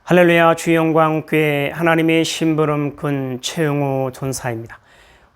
할렐루야. 주의 영광 교회 하나님의 심부름 군 최영호 전사입니다.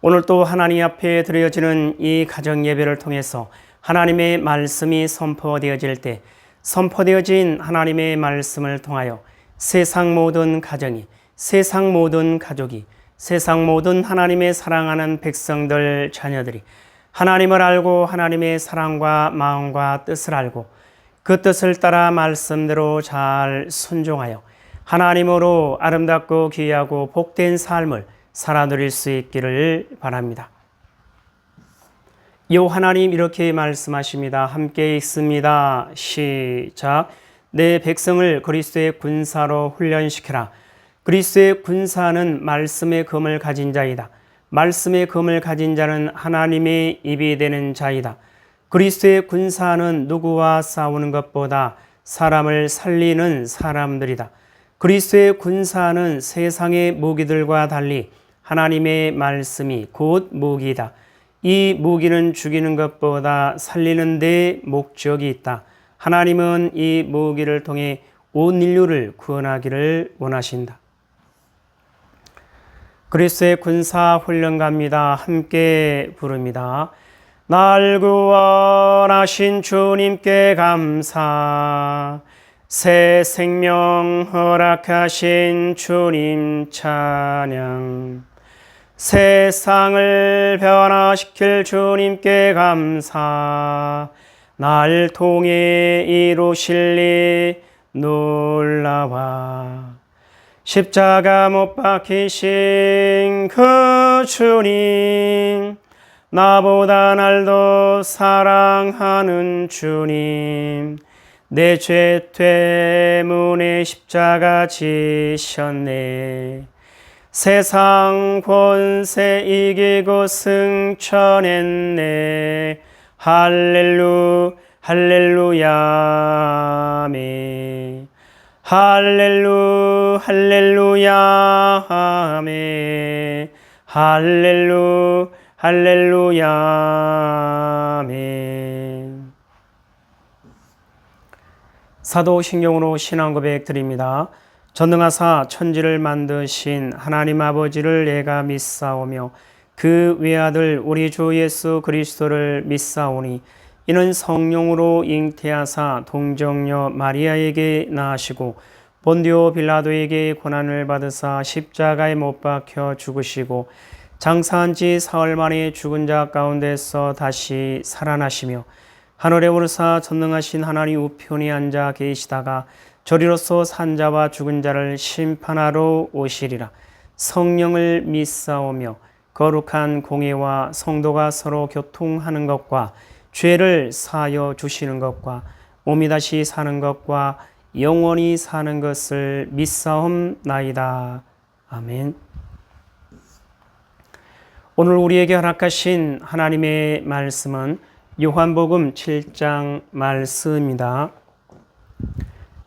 오늘 또 하나님 앞에 드려지는 이 가정 예배를 통해서 하나님의 말씀이 선포되어질 때 선포되어진 하나님의 말씀을 통하여 세상 모든 가정이, 세상 모든 가족이, 세상 모든 하나님의 사랑하는 백성들 자녀들이 하나님을 알고 하나님의 사랑과 마음과 뜻을 알고 그 뜻을 따라 말씀대로 잘 순종하여 하나님으로 아름답고 귀하고 복된 삶을 살아 누릴 수 있기를 바랍니다. 요 하나님 이렇게 말씀하십니다. 함께 읽습니다. 시작. 내 백성을 그리스도의 군사로 훈련시키라. 그리스도의 군사는 말씀의 검을 가진 자이다. 말씀의 검을 가진 자는 하나님의 입이 되는 자이다. 그리스도의 군사는 누구와 싸우는 것보다 사람을 살리는 사람들이다. 그리스도의 군사는 세상의 무기들과 달리 하나님의 말씀이 곧 무기이다. 이 무기는 죽이는 것보다 살리는 데 목적이 있다. 하나님은 이 무기를 통해 온 인류를 구원하기를 원하신다. 그리스도의 군사 훈련 갑니다. 함께 부릅니다. 날 구원하신 주님께 감사. 새 생명 허락하신 주님 찬양. 세상을 변화시킬 주님께 감사. 날 통해 이루실 일 놀라와. 십자가 못 박히신 그 주님, 나보다 날 더 사랑하는 주님, 내 죄 때문에 십자가 지셨네. 세상 권세 이기고 승천했네. 할렐루야 아멘. 할렐루야 아멘. 할렐루야 아멘. 사도신경으로 신앙 고백 드립니다. 전능하사 천지를 만드신 하나님 아버지를 내가 믿사오며 그 외아들 우리 주 예수 그리스도를 믿사오니 이는 성령으로 잉태하사 동정녀 마리아에게 낳으시고 본디오 빌라도에게 고난을 받으사 십자가에 못 박혀 죽으시고 장사한 지 사흘 만에 죽은 자 가운데서 다시 살아나시며 하늘에 오르사 전능하신 하나님 우편에 앉아 계시다가 저리로서 산자와 죽은 자를 심판하러 오시리라. 성령을 믿사오며 거룩한 공예와 성도가 서로 교통하는 것과 죄를 사하여 주시는 것과 몸이 다시 사는 것과 영원히 사는 것을 믿사옵나이다. 아멘. 오늘 우리에게 허락하신 하나님의 말씀은 요한복음 7장 말씀입니다.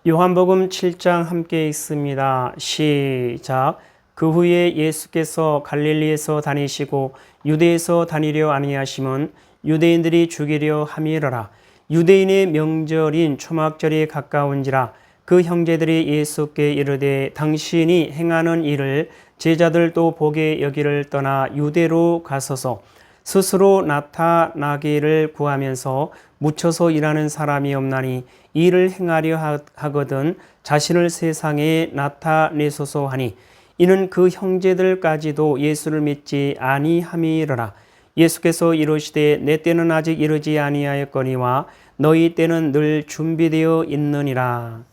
요한복음 7장 함께 읽습니다. 시작. 그 후에 예수께서 갈릴리에서 다니시고 유대에서 다니려 아니하심은 유대인들이 죽이려 함이러라. 유대인의 명절인 초막절이 가까운지라. 그 형제들이 예수께 이르되 당신이 행하는 일을 제자들도 보게 여기를 떠나 유대로 가소서. 스스로 나타나기를 구하면서 묻혀서 일하는 사람이 없나니 일을 행하려 하거든 자신을 세상에 나타내소서 하니 이는 그 형제들까지도 예수를 믿지 아니함이러라. 예수께서 이르시되 내 때는 아직 이르지 아니하였거니와 너희 때는 늘 준비되어 있느니라.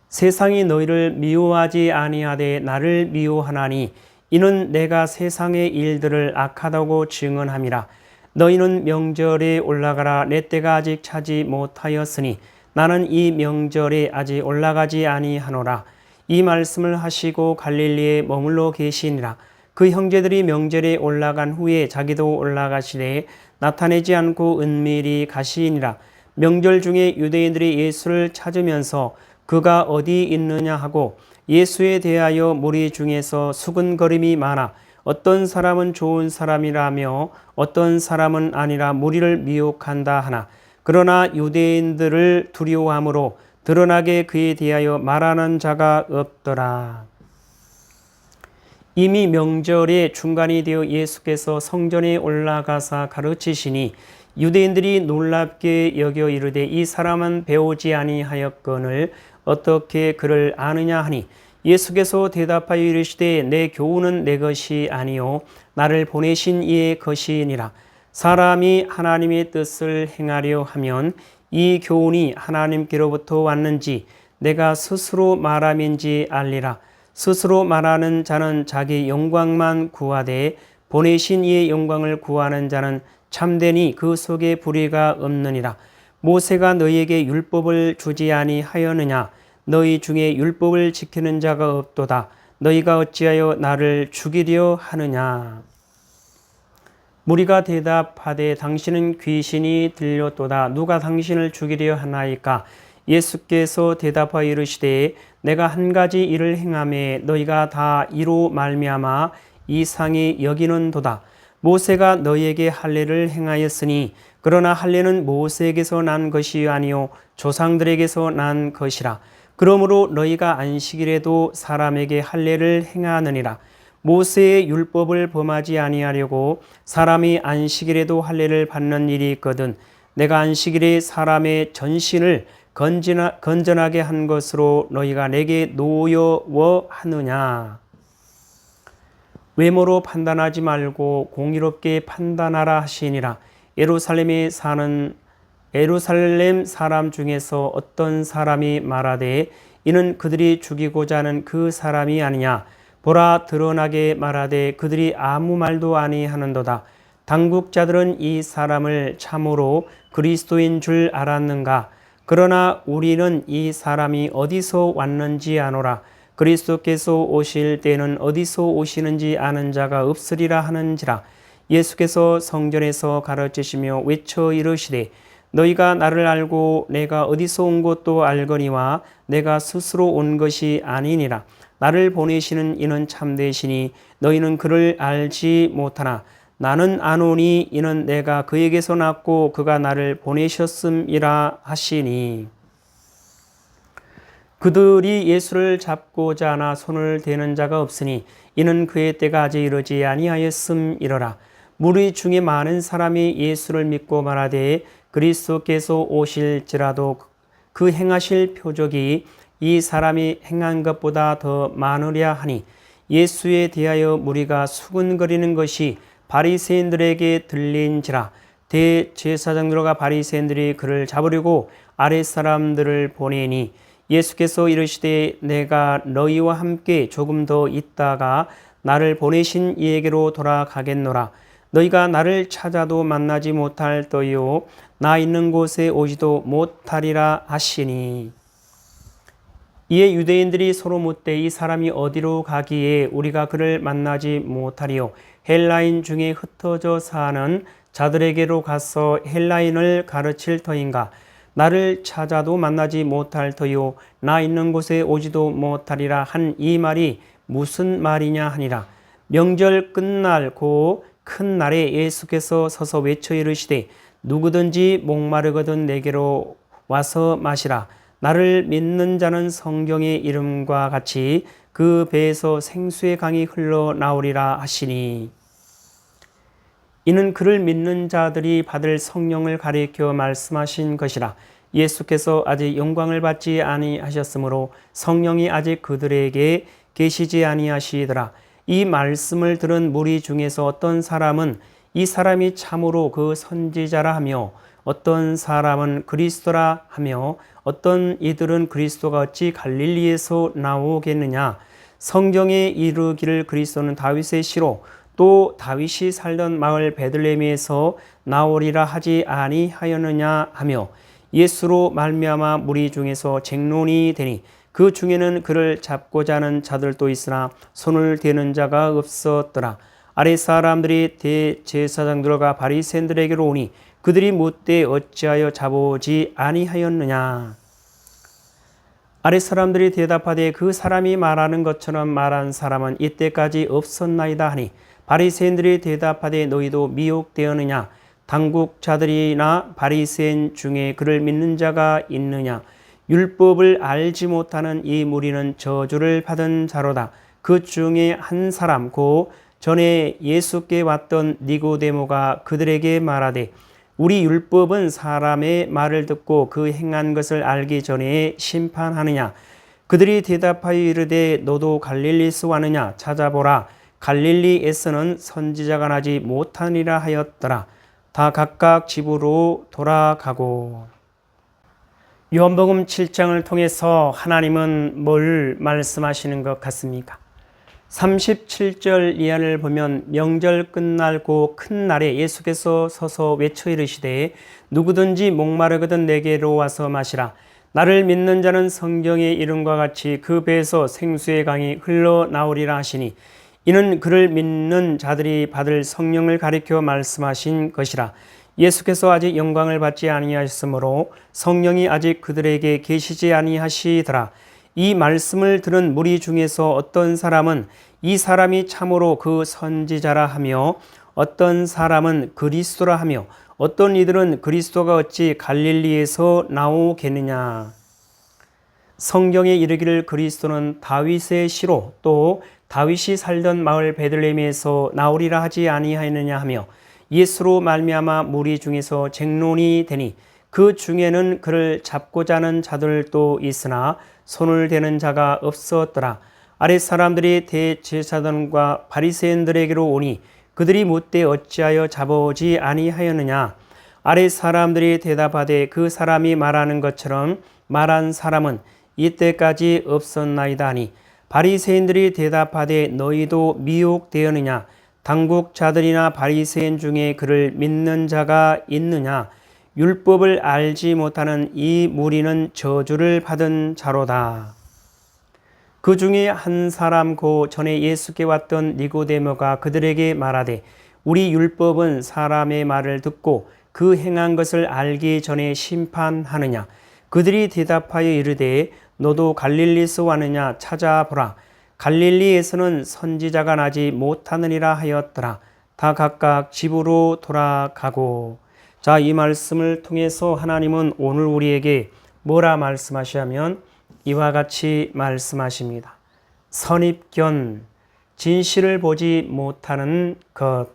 세상이 너희를 미워하지 아니하되 나를 미워하나니 이는 내가 세상의 일들을 악하다고 증언함이라. 너희는 명절에 올라가라. 내 때가 아직 차지 못하였으니 나는 이 명절에 아직 올라가지 아니하노라. 이 말씀을 하시고 갈릴리에 머물러 계시니라. 그 형제들이 명절에 올라간 후에 자기도 올라가시되 나타내지 않고 은밀히 가시니라. 명절 중에 유대인들이 예수를 찾으면서 그가 어디 있느냐 하고 예수에 대하여 무리 중에서 수근거림이 많아 어떤 사람은 좋은 사람이라며 어떤 사람은 아니라 무리를 미혹한다 하나 그러나 유대인들을 두려워함으로 드러나게 그에 대하여 말하는 자가 없더라. 이미 명절의 중간이 되어 예수께서 성전에 올라가사 가르치시니 유대인들이 놀랍게 여겨 이르되 이 사람은 배우지 아니하였거늘 어떻게 그를 아느냐 하니 예수께서 대답하여 이르시되 내 교훈은 내 것이 아니요 나를 보내신 이의 것이니라. 사람이 하나님의 뜻을 행하려 하면 이 교훈이 하나님께로부터 왔는지 내가 스스로 말함인지 알리라. 스스로 말하는 자는 자기 영광만 구하되 보내신 이의 영광을 구하는 자는 참되니 그 속에 불의가 없느니라. 모세가 너희에게 율법을 주지 아니하였느냐? 너희 중에 율법을 지키는 자가 없도다. 너희가 어찌하여 나를 죽이려 하느냐? 무리가 대답하되 당신은 귀신이 들렸도다. 누가 당신을 죽이려 하나이까? 예수께서 대답하여 이르시되 내가 한 가지 일을 행하매 너희가 다 이로 말미암아 이상히 여기는도다. 모세가 너희에게 할례를 행하였으니 그러나 할례는 모세에게서 난 것이 아니요 조상들에게서 난 것이라. 그러므로 너희가 안식일에도 사람에게 할례를 행하느니라. 모세의 율법을 범하지 아니하려고 사람이 안식일에도 할례를 받는 일이 있거든 내가 안식일에 사람의 전신을 건전하게 한 것으로 너희가 내게 노여워하느냐. 외모로 판단하지 말고 공의롭게 판단하라 하시니라. 예루살렘 사람 중에서 어떤 사람이 말하되 이는 그들이 죽이고자 하는 그 사람이 아니냐. 보라 드러나게 말하되 그들이 아무 말도 아니하는도다. 당국자들은 이 사람을 참으로 그리스도인 줄 알았는가. 그러나 우리는 이 사람이 어디서 왔는지 아노라. 그리스도께서 오실 때는 어디서 오시는지 아는 자가 없으리라 하는지라. 예수께서 성전에서 가르치시며 외쳐 이르시되 너희가 나를 알고 내가 어디서 온 것도 알거니와 내가 스스로 온 것이 아니니라. 나를 보내시는 이는 참되시니 너희는 그를 알지 못하나 나는 아노니 이는 내가 그에게서 났고 그가 나를 보내셨음이라 하시니. 그들이 예수를 잡고자 하나 손을 대는 자가 없으니 이는 그의 때가 아직 이르지 아니하였음이러라. 무리 중에 많은 사람이 예수를 믿고 말하되 그리스도께서 오실지라도 그 행하실 표적이 이 사람이 행한 것보다 더 많으랴 하니 예수에 대하여 무리가 수군거리는 것이 바리새인들에게 들린지라. 대제사장들과 바리새인들이 그를 잡으려고 아랫사람들을 보내니 예수께서 이르시되 내가 너희와 함께 조금 더 있다가 나를 보내신 이에게로 돌아가겠노라. 너희가 나를 찾아도 만나지 못할 터이요 나 있는 곳에 오지도 못하리라 하시니. 이에 유대인들이 서로 묻되 이 사람이 어디로 가기에 우리가 그를 만나지 못하리요. 헬라인 중에 흩어져 사는 자들에게로 가서 헬라인을 가르칠 터인가. 나를 찾아도 만나지 못할 터요 나 있는 곳에 오지도 못하리라 한 이 말이 무슨 말이냐 하니라. 명절 끝날 고 큰 날에 예수께서 서서 외쳐 이르시되 누구든지 목마르거든 내게로 와서 마시라. 나를 믿는 자는 성경의 이름과 같이 그 배에서 생수의 강이 흘러나오리라 하시니. 이는 그를 믿는 자들이 받을 성령을 가리켜 말씀하신 것이라. 예수께서 아직 영광을 받지 아니하셨으므로 성령이 아직 그들에게 계시지 아니하시더라. 이 말씀을 들은 무리 중에서 어떤 사람은 이 사람이 참으로 그 선지자라 하며 어떤 사람은 그리스도라 하며 어떤 이들은 그리스도가 어찌 갈릴리에서 나오겠느냐. 성경에 이르기를 그리스도는 다윗의 씨로 또 다윗이 살던 마을 베들레헴에서 나오리라 하지 아니하였느냐 하며 예수로 말미암아 무리 중에서 쟁론이 되니 그 중에는 그를 잡고자 하는 자들도 있으나 손을 대는 자가 없었더라. 아랫사람들이 대제사장들과 바리새인들에게로 오니 그들이 묻되 어찌하여 잡아오지 아니하였느냐. 아랫사람들이 대답하되 그 사람이 말하는 것처럼 말한 사람은 이때까지 없었나이다 하니 바리새인들이 대답하되 너희도 미혹되었느냐. 당국자들이나 바리새인 중에 그를 믿는 자가 있느냐. 율법을 알지 못하는 이 무리는 저주를 받은 자로다. 그 중에 한 사람 곧 전에 예수께 왔던 니고데모가 그들에게 말하되 우리 율법은 사람의 말을 듣고 그 행한 것을 알기 전에 심판하느냐. 그들이 대답하여 이르되 너도 갈릴리에서 왔느냐. 찾아보라. 갈릴리에서는 선지자가 나지 못하니라 하였더라. 다 각각 집으로 돌아가고. 요한복음 7장을 통해서 하나님은 뭘 말씀하시는 것 같습니까? 37절 이하를 보면 명절 끝날고 큰 날에 예수께서 서서 외쳐 이르시되 누구든지 목마르거든 내게로 와서 마시라. 나를 믿는 자는 성경의 이름과 같이 그 배에서 생수의 강이 흘러나오리라 하시니 이는 그를 믿는 자들이 받을 성령을 가리켜 말씀하신 것이라. 예수께서 아직 영광을 받지 아니하셨으므로 성령이 아직 그들에게 계시지 아니하시더라. 이 말씀을 들은 무리 중에서 어떤 사람은 이 사람이 참으로 그 선지자라 하며 어떤 사람은 그리스도라 하며 어떤 이들은 그리스도가 어찌 갈릴리에서 나오겠느냐. 성경에 이르기를 그리스도는 다윗의 씨로 또 다윗이 살던 마을 베들레헴에서 나오리라 하지 아니하였느냐 하며 예수로 말미암아 무리 중에서 쟁론이 되니 그 중에는 그를 잡고자 하는 자들도 있으나 손을 대는 자가 없었더라. 아랫 사람들이 대제사장과 바리새인들에게로 오니 그들이 묻되 어찌하여 잡아오지 아니하였느냐. 아랫 사람들이 대답하되 그 사람이 말하는 것처럼 말한 사람은 이때까지 없었나이다 하니 바리새인들이 대답하되 너희도 미혹되었느냐. 당국자들이나 바리새인 중에 그를 믿는 자가 있느냐. 율법을 알지 못하는 이 무리는 저주를 받은 자로다. 그 중에 한 사람 고 전에 예수께 왔던 니고데모가 그들에게 말하되 우리 율법은 사람의 말을 듣고 그 행한 것을 알기 전에 심판하느냐. 그들이 대답하여 이르되 너도 갈릴리에서 왔느냐. 찾아보라. 갈릴리에서는 선지자가 나지 못하느니라 하였더라. 다 각각 집으로 돌아가고. 자, 이 말씀을 통해서 하나님은 오늘 우리에게 뭐라 말씀하시냐면 이와 같이 말씀하십니다. 선입견, 진실을 보지 못하는 것.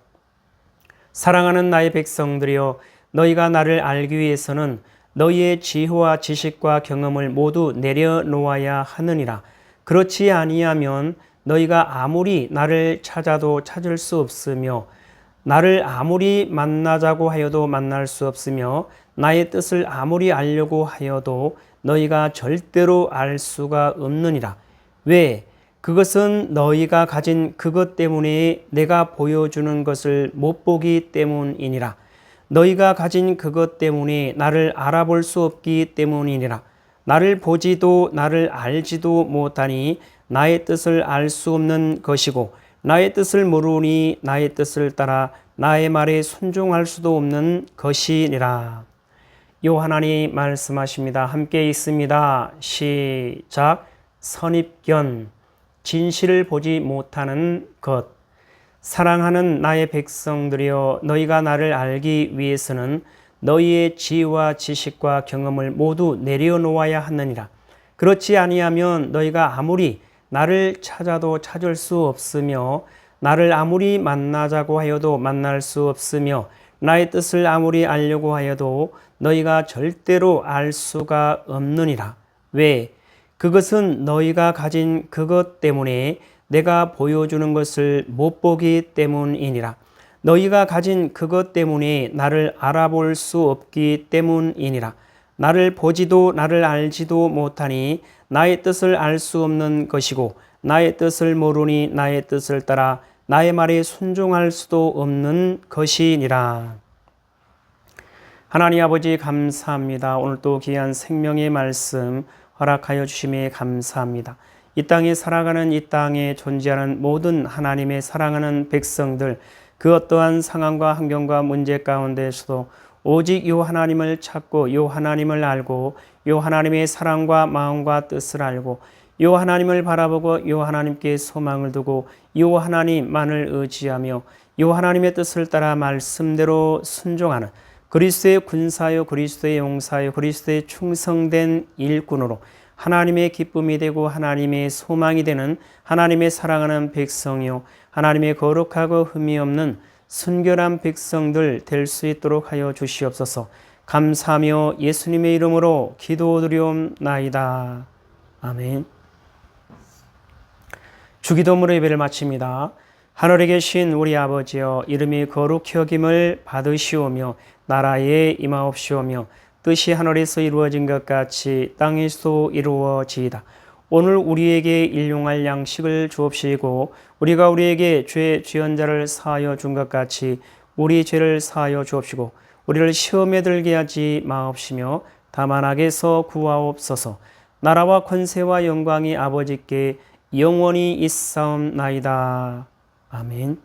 사랑하는 나의 백성들이여, 너희가 나를 알기 위해서는 너희의 지혜와 지식과 경험을 모두 내려놓아야 하느니라. 그렇지 아니하면 너희가 아무리 나를 찾아도 찾을 수 없으며 나를 아무리 만나자고 하여도 만날 수 없으며 나의 뜻을 아무리 알려고 하여도 너희가 절대로 알 수가 없느니라. 왜? 그것은 너희가 가진 그것 때문에 내가 보여주는 것을 못 보기 때문이니라. 너희가 가진 그것 때문에 나를 알아볼 수 없기 때문이니라. 나를 보지도 나를 알지도 못하니 나의 뜻을 알 수 없는 것이고 나의 뜻을 모르니 나의 뜻을 따라 나의 말에 순종할 수도 없는 것이니라. 요한하니 말씀하십니다. 함께 있습니다. 시작. 선입견, 진실을 보지 못하는 것. 사랑하는 나의 백성들이여, 너희가 나를 알기 위해서는 너희의 지혜와 지식과 경험을 모두 내려놓아야 하느니라. 그렇지 아니하면 너희가 아무리 나를 찾아도 찾을 수 없으며 나를 아무리 만나자고 하여도 만날 수 없으며 나의 뜻을 아무리 알려고 하여도 너희가 절대로 알 수가 없느니라. 왜? 그것은 너희가 가진 그것 때문에 내가 보여주는 것을 못 보기 때문이니라. 너희가 가진 그것 때문에 나를 알아볼 수 없기 때문이니라. 나를 보지도 나를 알지도 못하니 나의 뜻을 알 수 없는 것이고 나의 뜻을 모르니 나의 뜻을 따라 나의 말에 순종할 수도 없는 것이니라. 하나님 아버지 감사합니다. 오늘 또 귀한 생명의 말씀 허락하여 주심에 감사합니다. 이 땅에 살아가는 이 땅에 존재하는 모든 하나님의 사랑하는 백성들, 그 어떠한 상황과 환경과 문제 가운데서도 오직 요 하나님을 찾고 요 하나님을 알고 요 하나님의 사랑과 마음과 뜻을 알고 요 하나님을 바라보고 요 하나님께 소망을 두고 요 하나님만을 의지하며 요 하나님의 뜻을 따라 말씀대로 순종하는 그리스도의 군사요 그리스도의 용사요 그리스도의 충성된 일꾼으로 하나님의 기쁨이 되고 하나님의 소망이 되는 하나님의 사랑하는 백성이요 하나님의 거룩하고 흠이 없는 순결한 백성들 될 수 있도록 하여 주시옵소서. 감사하며 예수님의 이름으로 기도드리옵나이다. 아멘. 주기도문으로 예배를 마칩니다. 하늘에 계신 우리 아버지여, 이름이 거룩히 여김을 받으시오며 나라에 임하옵시오며 뜻이 하늘에서 이루어진 것 같이 땅에서도 이루어지이다. 오늘 우리에게 일용할 양식을 주옵시고 우리가 우리에게 죄 지은 자를 사하여 준 것 같이 우리 죄를 사하여 주옵시고 우리를 시험에 들게 하지 마옵시며 다만 악에서 구하옵소서. 나라와 권세와 영광이 아버지께 영원히 있사옵나이다. 아멘.